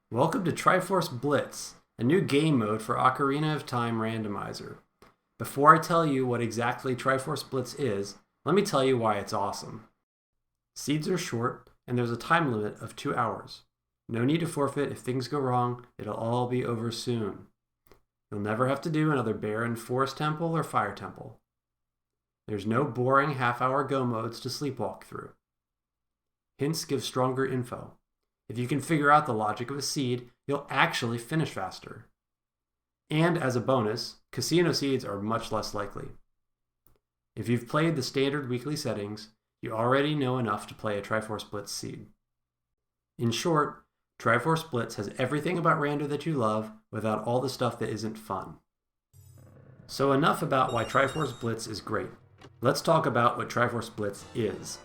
Welcome to Triforce Blitz, a new game mode for Ocarina of Time Randomizer. Before I tell you what exactly Triforce Blitz is, let me tell you why it's awesome. Seeds are short, and there's a time limit of 2 hours. No need to forfeit if things go wrong, it'll all be over soon. You'll never have to do another barren forest temple or fire temple. There's no boring half-hour go modes to sleepwalk through. Hints give stronger info. If you can figure out the logic of a seed, you'll actually finish faster. And as a bonus, casino seeds are much less likely. If you've played the standard weekly settings, you already know enough to play a Triforce Blitz seed. In short, Triforce Blitz has everything about Rando that you love without all the stuff that isn't fun. So enough about why Triforce Blitz is great. Let's talk about what Triforce Blitz is.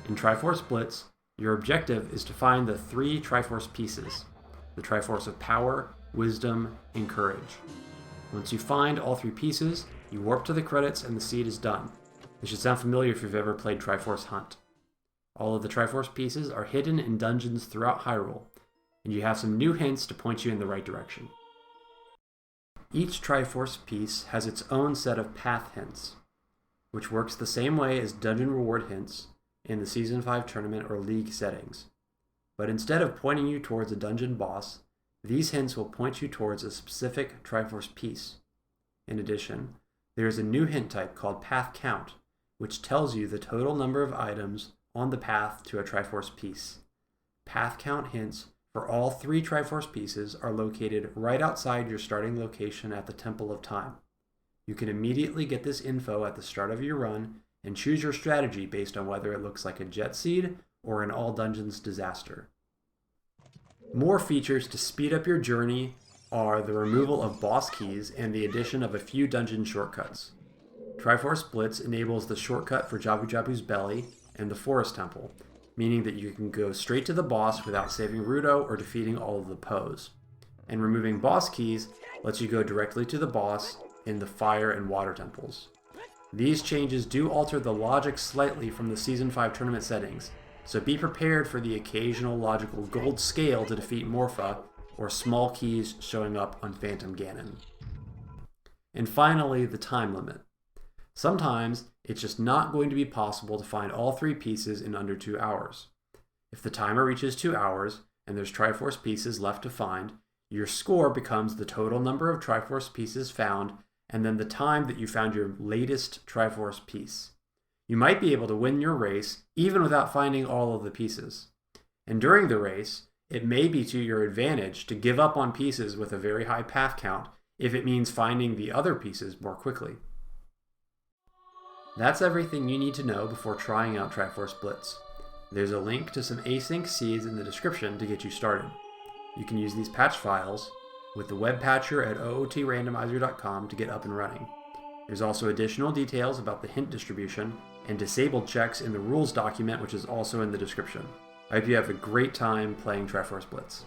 In Triforce Blitz, your objective is to find the 3 Triforce pieces, the Triforce of Power, Wisdom, and Courage. Once you find all 3 pieces, you warp to the credits and the seed is done. This should sound familiar if you've ever played Triforce Hunt. All of the Triforce pieces are hidden in dungeons throughout Hyrule, and you have some new hints to point you in the right direction. Each Triforce piece has its own set of path hints, which works the same way as dungeon reward hints in the Season 5 tournament or league settings. But instead of pointing you towards a dungeon boss, these hints will point you towards a specific Triforce piece. In addition, there is a new hint type called Path Count, which tells you the total number of items on the path to a Triforce piece. Path Count hints for all 3 Triforce pieces are located right outside your starting location at the Temple of Time. You can immediately get this info at the start of your run and choose your strategy based on whether it looks like a jet seed or an all dungeons disaster. More features to speed up your journey are the removal of boss keys and the addition of a few dungeon shortcuts. Triforce Blitz enables the shortcut for Jabu Jabu's Belly and the Forest Temple, meaning that you can go straight to the boss without saving Ruto or defeating all of the Poes. And removing boss keys lets you go directly to the boss in the Fire and Water Temples. These changes do alter the logic slightly from the Season 5 tournament settings, so be prepared for the occasional logical gold scale to defeat Morpha, or small keys showing up on Phantom Ganon. And finally, the time limit. Sometimes it's just not going to be possible to find all 3 pieces in under 2 hours. If the timer reaches 2 hours and there's Triforce pieces left to find, your score becomes the total number of Triforce pieces found and then the time that you found your latest Triforce piece. You might be able to win your race even without finding all of the pieces. And during the race, it may be to your advantage to give up on pieces with a very high path count if it means finding the other pieces more quickly. That's everything you need to know before trying out Triforce Blitz. There's a link to some async seeds in the description to get you started. You can use these patch files with the web patcher at ootrandomizer.com to get up and running. There's also additional details about the hint distribution and disabled checks in the rules document, which is also in the description. I hope you have a great time playing Triforce Blitz.